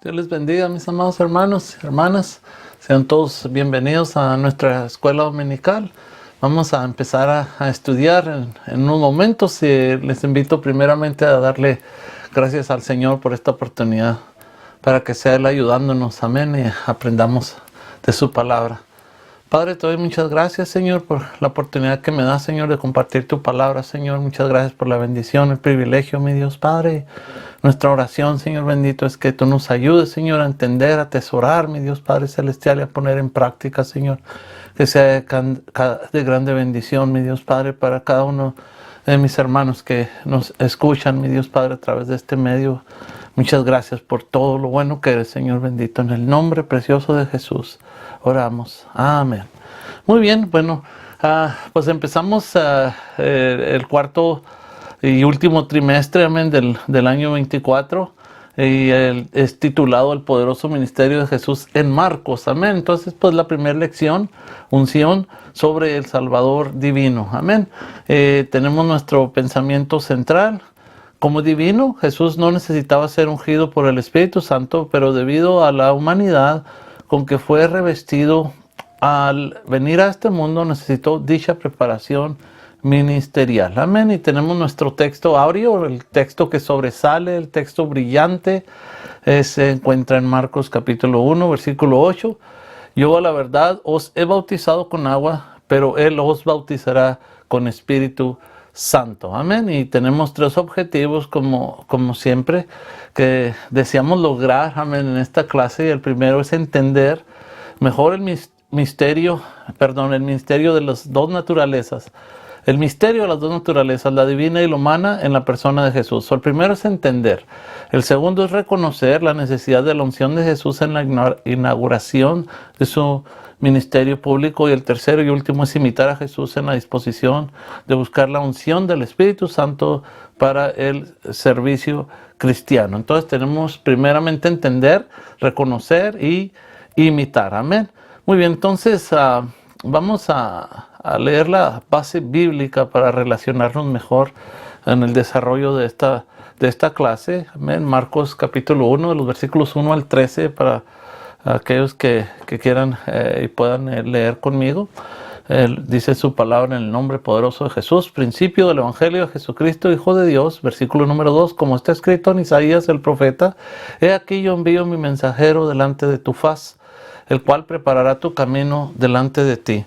Dios les bendiga, mis amados hermanos y hermanas. Sean todos bienvenidos a nuestra escuela dominical. Vamos a empezar a estudiar en unos momentos y les invito primeramente a darle gracias al Señor por esta oportunidad para que sea Él ayudándonos, amén, y aprendamos de su palabra. Padre, te doy muchas gracias, Señor, por la oportunidad que me das, Señor, de compartir tu palabra, Señor. Muchas gracias por la bendición, el privilegio, mi Dios, Padre. Nuestra oración, Señor bendito, es que tú nos ayudes, Señor, a entender, a atesorar, mi Dios, Padre celestial, y a poner en práctica, Señor, que sea de grande bendición, mi Dios, Padre, para cada uno de mis hermanos que nos escuchan, mi Dios, Padre, a través de este medio. Muchas gracias por todo lo bueno que eres, Señor bendito. En el nombre precioso de Jesús oramos. Amén. Muy bien, bueno, pues empezamos el cuarto y último trimestre, amén, del año 24. Y es titulado El poderoso ministerio de Jesús en Marcos, amén. Entonces, pues la primera lección, unción sobre el Salvador divino, amén. Tenemos nuestro pensamiento central. Como divino, Jesús no necesitaba ser ungido por el Espíritu Santo, pero debido a la humanidad con que fue revestido al venir a este mundo, necesitó dicha preparación ministerial. Amén. Y tenemos nuestro texto áureo, el texto que sobresale, el texto brillante, se encuentra en Marcos capítulo 1, versículo 8. Yo a la verdad os he bautizado con agua, pero Él os bautizará con Espíritu Santo. Amén. Y tenemos tres objetivos como siempre que deseamos lograr, amén, en esta clase. Y el primero es entender mejor el ministerio de las dos naturalezas. El misterio de las dos naturalezas, la divina y la humana, en la persona de Jesús. El primero es entender. El segundo es reconocer la necesidad de la unción de Jesús en la inauguración de su ministerio público. Y el tercero y último es imitar a Jesús en la disposición de buscar la unción del Espíritu Santo para el servicio cristiano. Entonces tenemos primeramente entender, reconocer y imitar. Amén. Muy bien, entonces vamos a leer la base bíblica para relacionarnos mejor en el desarrollo de esta clase. Amén. Marcos capítulo 1, de los versículos 1 al 13, para aquellos que quieran y puedan leer conmigo. Dice su palabra en el nombre poderoso de Jesús, principio del Evangelio de Jesucristo, Hijo de Dios, versículo número 2, como está escrito en Isaías el profeta: He aquí yo envío mi mensajero delante de tu faz, el cual preparará tu camino delante de ti.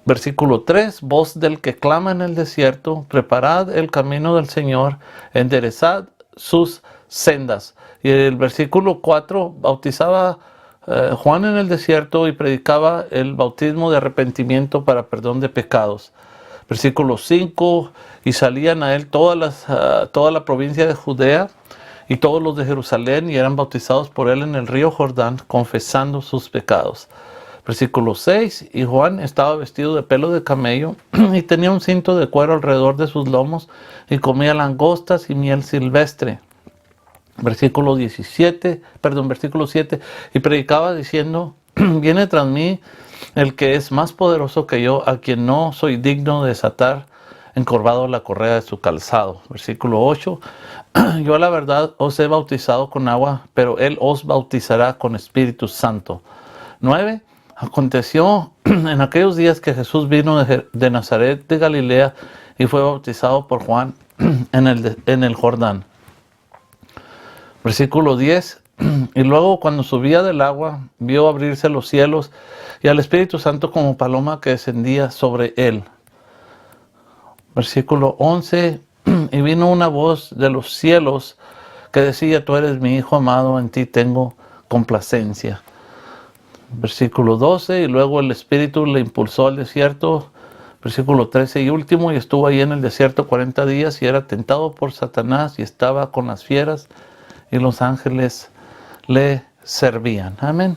Versículo 3, voz del que clama en el desierto, preparad el camino del Señor, enderezad sus sendas. Y el versículo 4, bautizaba Juan en el desierto y predicaba el bautismo de arrepentimiento para perdón de pecados. Versículo 5, y salían a él toda la provincia de Judea y todos los de Jerusalén, y eran bautizados por él en el río Jordán, confesando sus pecados. Versículo 6, y Juan estaba vestido de pelo de camello y tenía un cinto de cuero alrededor de sus lomos y comía langostas y miel silvestre. Versículo 7, y predicaba diciendo: Viene tras mí el que es más poderoso que yo, a quien no soy digno de desatar encorvado la correa de su calzado. Versículo 8, yo a la verdad os he bautizado con agua, pero él os bautizará con Espíritu Santo. 9, aconteció en aquellos días que Jesús vino de Nazaret de Galilea y fue bautizado por Juan en el Jordán. Versículo 10, y luego cuando subía del agua, vio abrirse los cielos y al Espíritu Santo como paloma que descendía sobre él. Versículo 11, y vino una voz de los cielos que decía: Tú eres mi Hijo amado, en ti tengo complacencia. Versículo 12, y luego el Espíritu le impulsó al desierto. Versículo 13 y último, y estuvo ahí en el desierto 40 días y era tentado por Satanás y estaba con las fieras y los ángeles le servían. Amén.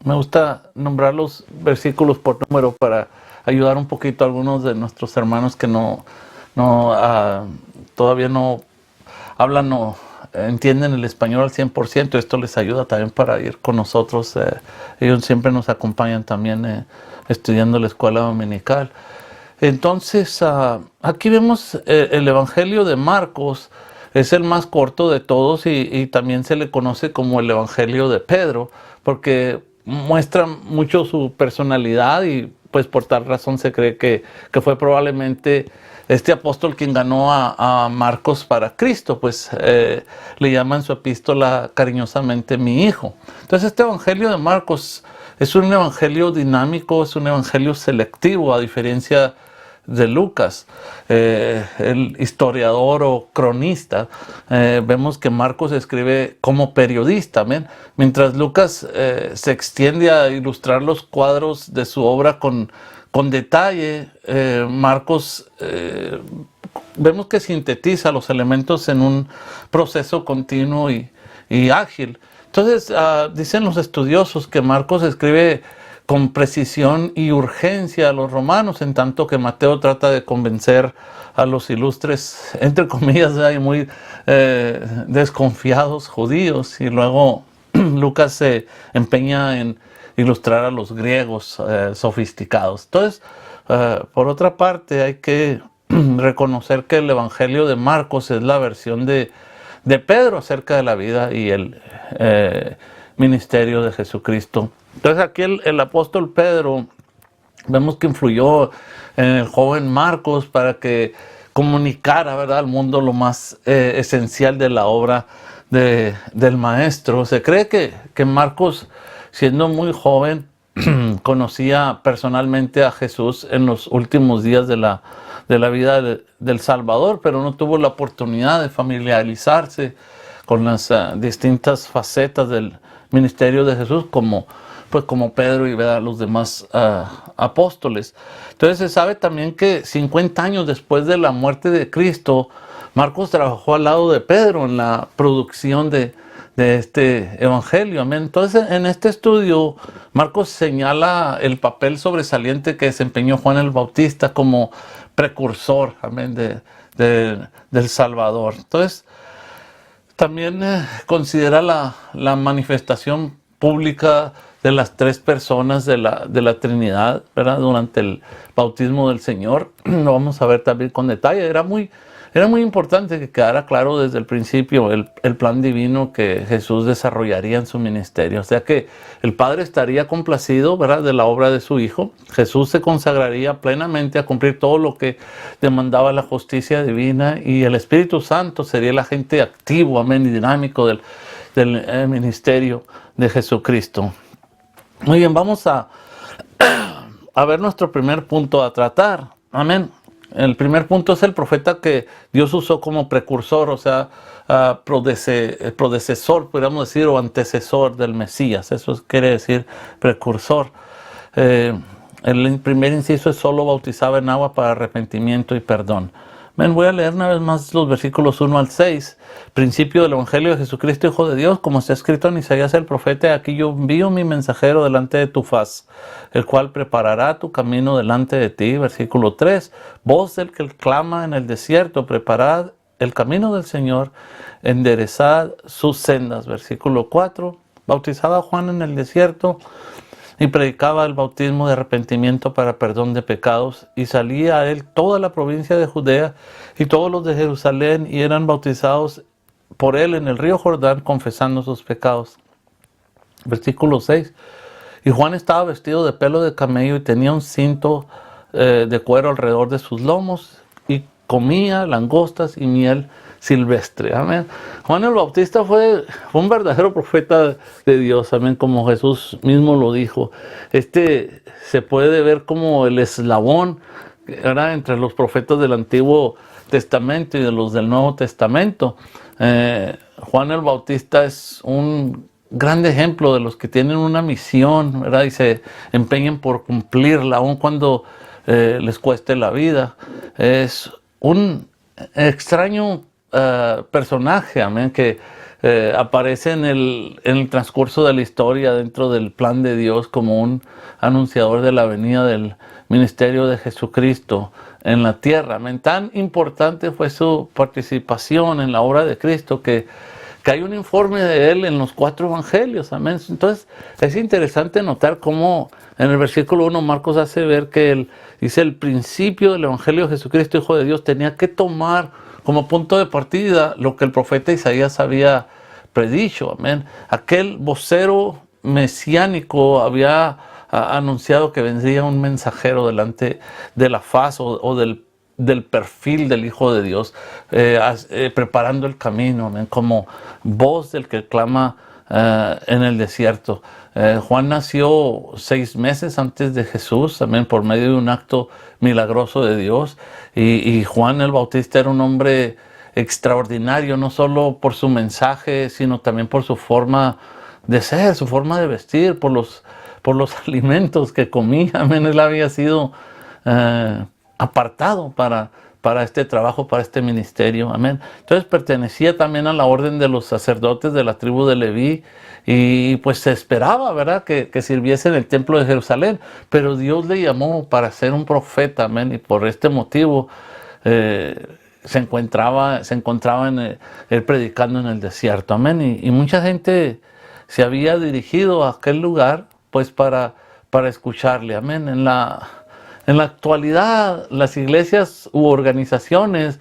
Me gusta nombrar los versículos por número para ayudar un poquito a algunos de nuestros hermanos que todavía no hablan o entienden el español al 100%. Esto les ayuda también para ir con nosotros. Ellos siempre nos acompañan también estudiando la escuela dominical. Entonces, aquí vemos el Evangelio de Marcos es el más corto de todos y también se le conoce como el Evangelio de Pedro, porque muestra mucho su personalidad y pues por tal razón se cree que fue probablemente este apóstol quien ganó a Marcos para Cristo, pues le llaman su epístola cariñosamente mi hijo. Entonces este Evangelio de Marcos es un evangelio dinámico, es un evangelio selectivo, a diferencia de Lucas, el historiador o cronista. Vemos que Marcos escribe como periodista, ¿ven? Mientras Lucas se extiende a ilustrar los cuadros de su obra con detalle, Marcos vemos que sintetiza los elementos en un proceso continuo y ágil. Entonces, dicen los estudiosos que Marcos escribe con precisión y urgencia a los romanos, en tanto que Mateo trata de convencer a los ilustres, entre comillas, y muy desconfiados judíos, y luego Lucas se empeña en ilustrar a los griegos sofisticados. Entonces, por otra parte, hay que reconocer que el Evangelio de Marcos es la versión de Pedro acerca de la vida y el ministerio de Jesucristo. Entonces aquí el apóstol Pedro vemos que influyó en el joven Marcos para que comunicara, ¿verdad?, al mundo lo más esencial de la obra del maestro. Se cree que Marcos, siendo muy joven, conocía personalmente a Jesús en los últimos días de la vida del Salvador, pero no tuvo la oportunidad de familiarizarse con las distintas facetas del ministerio de Jesús como Pedro y, ¿verdad?, los demás apóstoles. Entonces se sabe también que 50 años después de la muerte de Cristo, Marcos trabajó al lado de Pedro en la producción de este evangelio. Amén. Entonces, en este estudio, Marcos señala el papel sobresaliente que desempeñó Juan el Bautista como precursor, amén, del Salvador. Entonces, también considera la manifestación pública de las tres personas de la Trinidad, ¿verdad?, durante el bautismo del Señor. Lo vamos a ver también con detalle. Era muy importante que quedara claro desde el principio el plan divino que Jesús desarrollaría en su ministerio. O sea que el Padre estaría complacido, ¿verdad?, de la obra de su Hijo. Jesús se consagraría plenamente a cumplir todo lo que demandaba la justicia divina, y el Espíritu Santo sería el agente activo, amén, y dinámico del ministerio de Jesucristo. Muy bien, vamos a ver nuestro primer punto a tratar. Amén. El primer punto es el profeta que Dios usó como precursor, o sea, predecesor, podríamos decir, o antecesor del Mesías. Eso quiere decir precursor. El primer inciso es: solo bautizaba en agua para arrepentimiento y perdón. Voy a leer una vez más los versículos 1 al 6. Principio del Evangelio de Jesucristo, Hijo de Dios, como está escrito en Isaías el profeta: aquí yo envío mi mensajero delante de tu faz, el cual preparará tu camino delante de ti. Versículo 3. Voz del que clama en el desierto: preparad el camino del Señor, enderezad sus sendas. Versículo 4. Bautizaba Juan en el desierto y predicaba el bautismo de arrepentimiento para perdón de pecados, y salía a él toda la provincia de Judea y todos los de Jerusalén, y eran bautizados por él en el río Jordán, confesando sus pecados. Versículo 6. Y Juan estaba vestido de pelo de camello y tenía un cinto de cuero alrededor de sus lomos, y comía langostas y miel silvestre. Amén. Juan el Bautista fue un verdadero profeta de Dios. Amén. Como Jesús mismo lo dijo. Se puede ver como el eslabón, ¿verdad?, entre los profetas del Antiguo Testamento y de los del Nuevo Testamento. Juan el Bautista es un gran ejemplo de los que tienen una misión, ¿verdad?, y se empeñan por cumplirla, aun cuando les cueste la vida. Es un extraño personaje, amén, que aparece en el transcurso de la historia dentro del plan de Dios como un anunciador de la venida del ministerio de Jesucristo en la tierra. Amén. Tan importante fue su participación en la obra de Cristo que hay un informe de él en los 4 evangelios. Amén. Entonces es interesante notar cómo en el versículo 1 Marcos hace ver que dice: el principio del evangelio de Jesucristo, Hijo de Dios, tenía que tomar como punto de partida lo que el profeta Isaías había predicho, amén. Aquel vocero mesiánico había anunciado que vendría un mensajero delante de la faz o del perfil del Hijo de Dios, preparando el camino, amén, como voz del que clama en el desierto. Juan nació 6 meses antes de Jesús, también por medio de un acto milagroso de Dios. Y Juan el Bautista era un hombre extraordinario, no solo por su mensaje, sino también por su forma de ser, su forma de vestir, por los alimentos que comía. Amén. Él había sido apartado para este trabajo, para este ministerio. Amén. Entonces pertenecía también a la orden de los sacerdotes de la tribu de Leví, y pues se esperaba, ¿verdad?, que sirviese en el templo de Jerusalén, pero Dios le llamó para ser un profeta. Amén. Y por este motivo se encontraba él predicando en el desierto. Amén. Y mucha gente se había dirigido a aquel lugar pues para escucharle. Amén. En la actualidad, las iglesias u organizaciones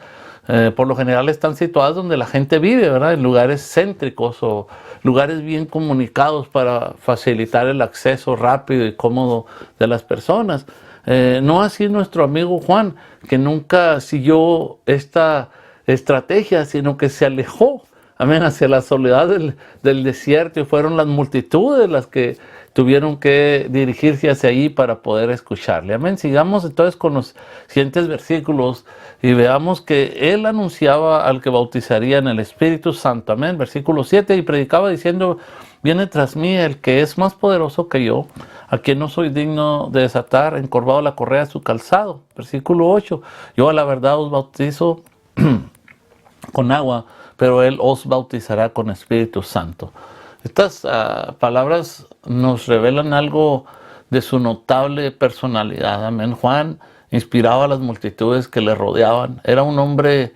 por lo general están situadas donde la gente vive, ¿verdad?, en lugares céntricos o lugares bien comunicados para facilitar el acceso rápido y cómodo de las personas. No así nuestro amigo Juan, que nunca siguió esta estrategia, sino que se alejó, amén, hacia la soledad del desierto, y fueron las multitudes las que tuvieron que dirigirse hacia allí para poder escucharle. Amén. Sigamos entonces con los siguientes versículos y veamos que él anunciaba al que bautizaría en el Espíritu Santo. Amén. Versículo 7, y predicaba diciendo: viene tras mí el que es más poderoso que yo, a quien no soy digno de desatar encorvado la correa de su calzado. Versículo 8, yo a la verdad os bautizo con agua, pero él os bautizará con Espíritu Santo. Estas palabras nos revelan algo de su notable personalidad. Amén. Juan inspiraba a las multitudes que le rodeaban. Era un hombre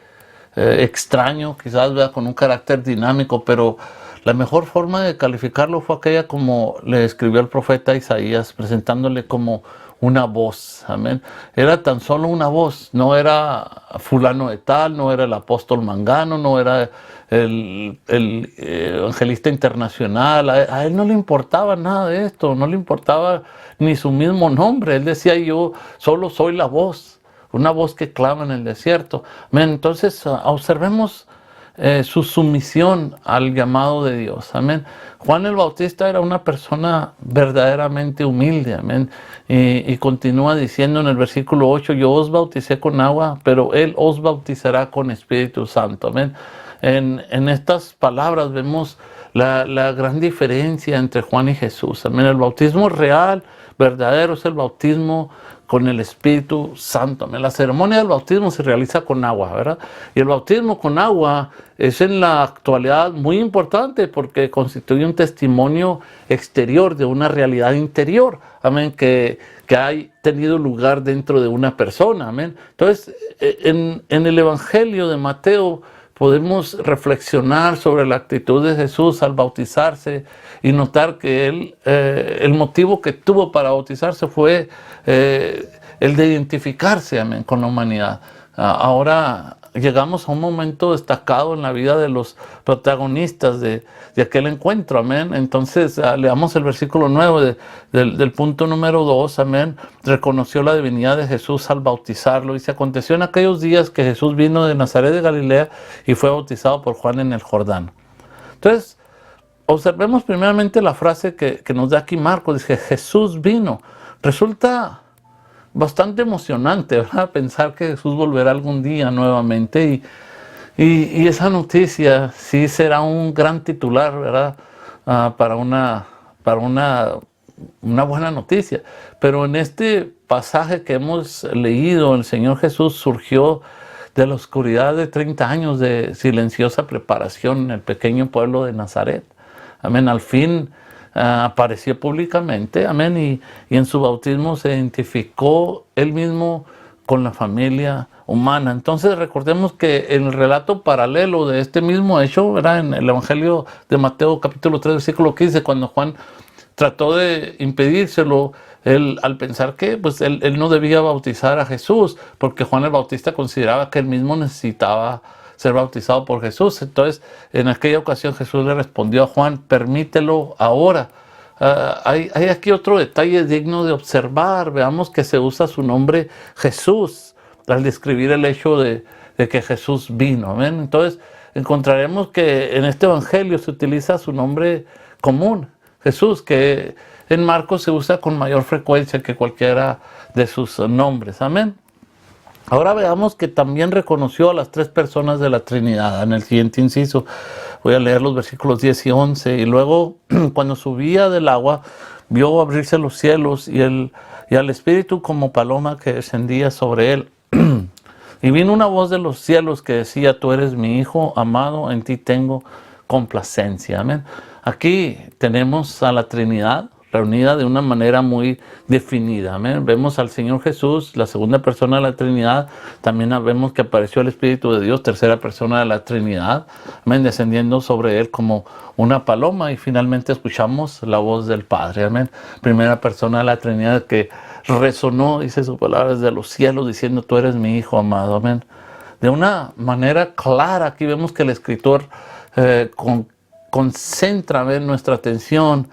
extraño, quizás, ¿verdad?, con un carácter dinámico, pero la mejor forma de calificarlo fue aquella como le escribió el profeta Isaías, presentándole como una voz. Amén. Era tan solo una voz, no era fulano de tal, no era el apóstol Mangano, no era el evangelista internacional. A él no le importaba nada de esto, no le importaba ni su mismo nombre. Él decía: yo solo soy la voz, una voz que clama en el desierto. Amén. Entonces observemos su sumisión al llamado de Dios. Amén. Juan el Bautista era una persona verdaderamente humilde. Amén. Y continúa diciendo en el versículo 8: yo os bauticé con agua, pero él os bautizará con Espíritu Santo. Amén. En estas palabras vemos la gran diferencia entre Juan y Jesús. Amén. El bautismo real, verdadero, es el bautismo con el Espíritu Santo. Amén. La ceremonia del bautismo se realiza con agua, ¿verdad? Y el bautismo con agua es en la actualidad muy importante porque constituye un testimonio exterior de una realidad interior, amén, que ha tenido lugar dentro de una persona. Amén. Entonces, en el Evangelio de Mateo podemos reflexionar sobre la actitud de Jesús al bautizarse y notar que él, el motivo que tuvo para bautizarse fue el de identificarse, amén, con la humanidad. Ahora llegamos a un momento destacado en la vida de los protagonistas de aquel encuentro, amén. Entonces leamos el versículo 9 del punto número 2, amén. Reconoció la divinidad de Jesús al bautizarlo, y se aconteció en aquellos días que Jesús vino de Nazaret de Galilea y fue bautizado por Juan en el Jordán. Entonces, observemos primeramente la frase que nos da aquí Marcos. Dice: Jesús vino. Resulta bastante emocionante, ¿verdad?, pensar que Jesús volverá algún día nuevamente, y esa noticia sí será un gran titular, ¿verdad?, para una buena noticia. Pero en este pasaje que hemos leído, el Señor Jesús surgió de la oscuridad de 30 años de silenciosa preparación en el pequeño pueblo de Nazaret. Amén. Al fin apareció públicamente, amén, y en su bautismo se identificó él mismo con la familia humana. Entonces recordemos que en el relato paralelo de este mismo hecho, ¿verdad?, en el Evangelio de Mateo capítulo 3 versículo 15, cuando Juan trató de impedírselo, él, al pensar que pues, él no debía bautizar a Jesús, porque Juan el Bautista consideraba que él mismo necesitaba ser bautizado por Jesús. Entonces, en aquella ocasión Jesús le respondió a Juan, permítelo ahora. Hay aquí otro detalle digno de observar. Veamos que se usa su nombre Jesús al describir el hecho de que Jesús vino. ¿Ven? Entonces, encontraremos que en este evangelio se utiliza su nombre común, Jesús, que en Marcos se usa con mayor frecuencia que cualquiera de sus nombres. Amén. Ahora veamos que también reconoció a las tres personas de la Trinidad. En el siguiente inciso voy a leer los versículos 10 y 11. Y luego, cuando subía del agua, vio abrirse los cielos y al Espíritu como paloma que descendía sobre él. Y vino una voz de los cielos que decía, tú eres mi Hijo amado, en ti tengo complacencia. Amén. Aquí tenemos a la Trinidad reunida de una manera muy definida. Amén. Vemos al Señor Jesús, la segunda persona de la Trinidad. También vemos que apareció el Espíritu de Dios, tercera persona de la Trinidad. Amén. Descendiendo sobre él como una paloma. Y finalmente escuchamos la voz del Padre. Amén. Primera persona de la Trinidad que resonó, dice su palabra, desde los cielos diciendo, tú eres mi Hijo amado. Amén. De una manera clara, aquí vemos que el escritor concentra, amén, nuestra atención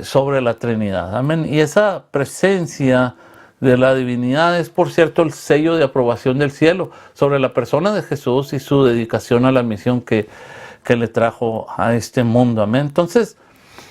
sobre la Trinidad. Amén. Y esa presencia de la divinidad es, por cierto, el sello de aprobación del cielo sobre la persona de Jesús y su dedicación a la misión que le trajo a este mundo. Amén. Entonces,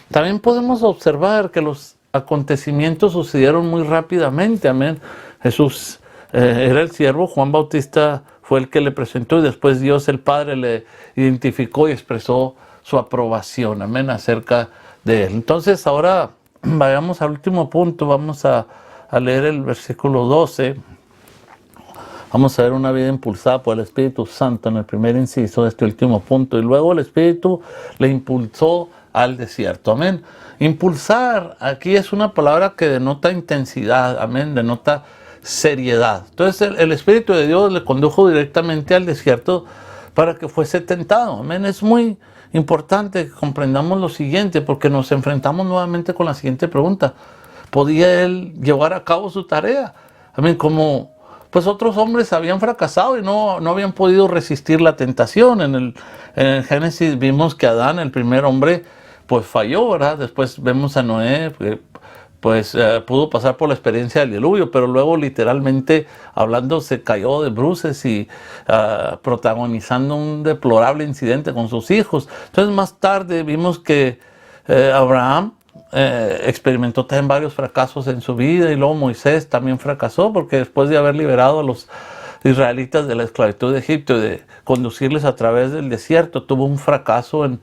también podemos observar que los acontecimientos sucedieron muy rápidamente. Amén. Jesús era el siervo, Juan Bautista fue el que le presentó y después Dios el Padre le identificó y expresó su aprobación. Amén. Acerca de él. Entonces ahora vayamos al último punto. Vamos a leer el versículo 12. Vamos a ver una vida impulsada por el Espíritu Santo en el primer inciso de este último punto. Y luego el Espíritu le impulsó al desierto. Amén. Impulsar aquí es una palabra que denota intensidad. Amén. Denota seriedad. Entonces el Espíritu de Dios le condujo directamente al desierto para que fuese tentado. Amén. Es muy importante que comprendamos lo siguiente, porque nos enfrentamos nuevamente con la siguiente pregunta. ¿Podía él llevar a cabo su tarea? Amén. Como pues otros hombres habían fracasado y no habían podido resistir la tentación. En el Génesis vimos que Adán, el primer hombre, pues falló, ¿verdad? Después vemos a Noé, pues pudo pasar por la experiencia del diluvio, pero luego literalmente hablando se cayó de bruces y protagonizando un deplorable incidente con sus hijos. Entonces más tarde vimos que Abraham experimentó también varios fracasos en su vida, y luego Moisés también fracasó porque después de haber liberado a los israelitas de la esclavitud de Egipto y de conducirles a través del desierto, tuvo un fracaso en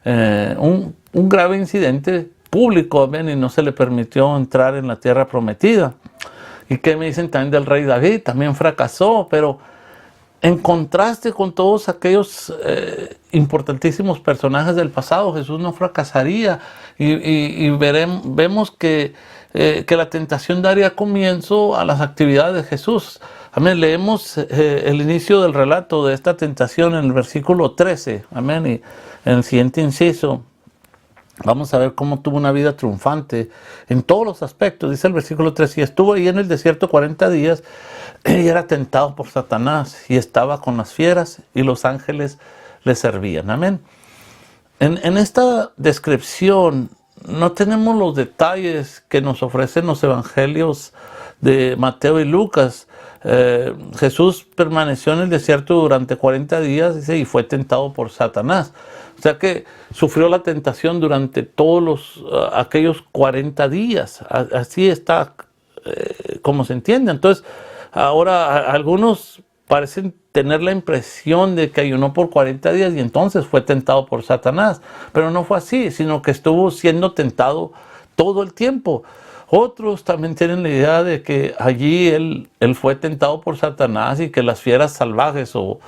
un grave incidente público, amén, y no se le permitió entrar en la tierra prometida. ¿Y qué me dicen también del rey David? También fracasó, pero en contraste con todos aquellos importantísimos personajes del pasado, Jesús no fracasaría. Y vemos que la tentación daría comienzo a las actividades de Jesús. Amén. Leemos el inicio del relato de esta tentación en el versículo 13. Amén. Y en el siguiente inciso vamos a ver cómo tuvo una vida triunfante en todos los aspectos. Dice el versículo 13, y estuvo ahí en el desierto 40 días y era tentado por Satanás y estaba con las fieras y los ángeles le servían. Amén. En esta descripción no tenemos los detalles que nos ofrecen los evangelios de Mateo y Lucas. Jesús permaneció en el desierto durante 40 días, dice, y fue tentado por Satanás. O sea que sufrió la tentación durante todos aquellos 40 días. Así está como se entiende. Entonces, ahora algunos parecen tener la impresión de que ayunó por 40 días y entonces fue tentado por Satanás. Pero no fue así, sino que estuvo siendo tentado todo el tiempo. Otros también tienen la idea de que allí él fue tentado por Satanás y que las fieras salvajes o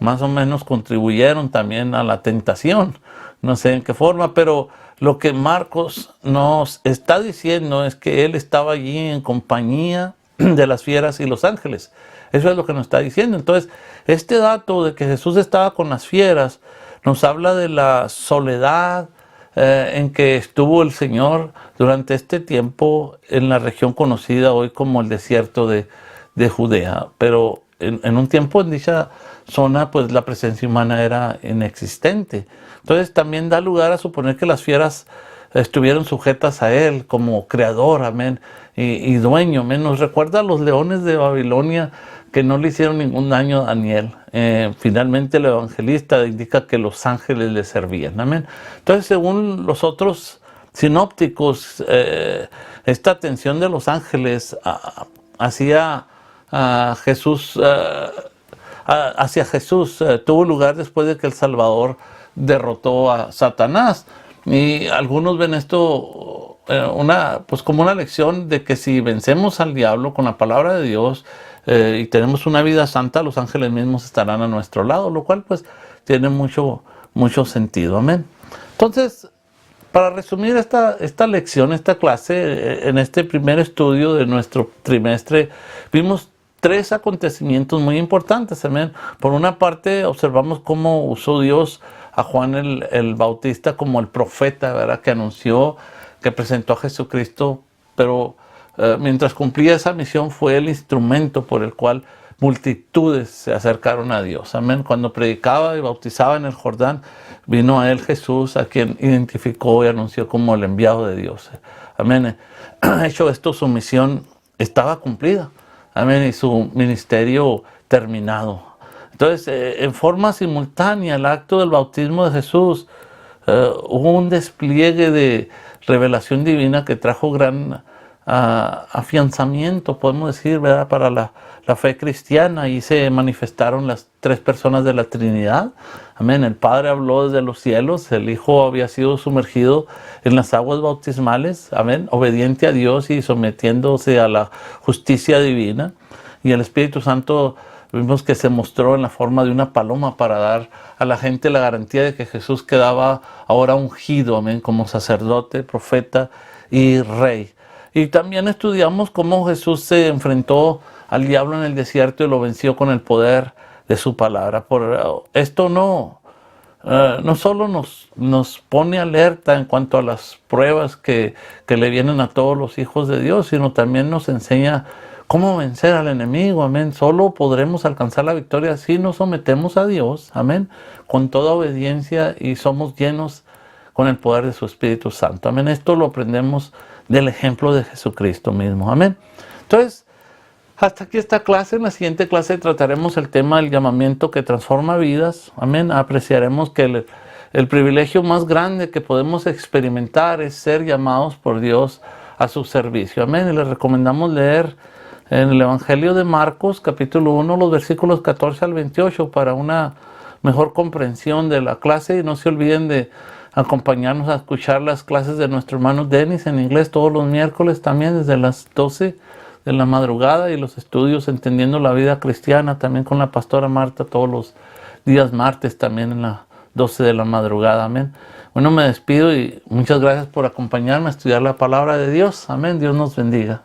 más o menos contribuyeron también a la tentación. No sé en qué forma, pero lo que Marcos nos está diciendo es que él estaba allí en compañía de las fieras y los ángeles. Eso es lo que nos está diciendo. Entonces, este dato de que Jesús estaba con las fieras nos habla de la soledad en que estuvo el Señor durante este tiempo en la región conocida hoy como el desierto de Judea. Pero en un tiempo en dicha zona, pues la presencia humana era inexistente. Entonces también da lugar a suponer que las fieras estuvieron sujetas a él como creador, amén, y dueño, amén. Nos recuerda a los leones de Babilonia que no le hicieron ningún daño a Daniel. Finalmente el evangelista indica que los ángeles le servían, amén. Entonces, según los otros sinópticos, esta atención de los ángeles hacia Jesús, tuvo lugar después de que el Salvador derrotó a Satanás. Y algunos ven esto pues como una lección de que si vencemos al diablo con la palabra de Dios y tenemos una vida santa, los ángeles mismos estarán a nuestro lado, lo cual pues tiene mucho sentido. Amén. Entonces, para resumir esta lección, esta clase, en este primer estudio de nuestro trimestre, vimos tres acontecimientos muy importantes. Amén. Por una parte, observamos cómo usó Dios a Juan el Bautista como el profeta, ¿verdad?, que anunció, que presentó a Jesucristo, pero mientras cumplía esa misión fue el instrumento por el cual multitudes se acercaron a Dios. Amén. Cuando predicaba y bautizaba en el Jordán, vino a él Jesús, a quien identificó y anunció como el enviado de Dios. Amén. Hecho esto, su misión estaba cumplida. Amén. Y su ministerio terminado. Entonces, en forma simultánea, el acto del bautismo de Jesús, hubo un despliegue de revelación divina que trajo gran afianzamiento, podemos decir, ¿verdad?, para la fe cristiana. Y se manifestaron las tres personas de la Trinidad. Amén. El Padre habló desde los cielos, el Hijo había sido sumergido en las aguas bautismales, amén, obediente a Dios y sometiéndose a la justicia divina. Y el Espíritu Santo vimos que se mostró en la forma de una paloma para dar a la gente la garantía de que Jesús quedaba ahora ungido, amén, como sacerdote, profeta y rey. Y también estudiamos cómo Jesús se enfrentó al diablo en el desierto y lo venció con el poder de su palabra. Por esto no solo nos pone alerta en cuanto a las pruebas que le vienen a todos los hijos de Dios, sino también nos enseña cómo vencer al enemigo, amén. Solo podremos alcanzar la victoria si nos sometemos a Dios, amén, con toda obediencia y somos llenos con el poder de su Espíritu Santo, amén. Esto lo aprendemos del ejemplo de Jesucristo mismo, amén. Entonces, hasta aquí esta clase. En la siguiente clase trataremos el tema del llamamiento que transforma vidas, amén. Apreciaremos que el privilegio más grande que podemos experimentar es ser llamados por Dios a su servicio, amén. Y les recomendamos leer en el Evangelio de Marcos, capítulo 1, los versículos 14 al 28, para una mejor comprensión de la clase. Y no se olviden de acompañarnos a escuchar las clases de nuestro hermano Dennis en inglés todos los miércoles, también desde las 12 de la madrugada, y los estudios Entendiendo la Vida Cristiana, también con la pastora Marta, todos los días martes, también en las 12 de la madrugada, amén. Bueno, me despido y muchas gracias por acompañarme a estudiar la palabra de Dios, amén. Dios nos bendiga.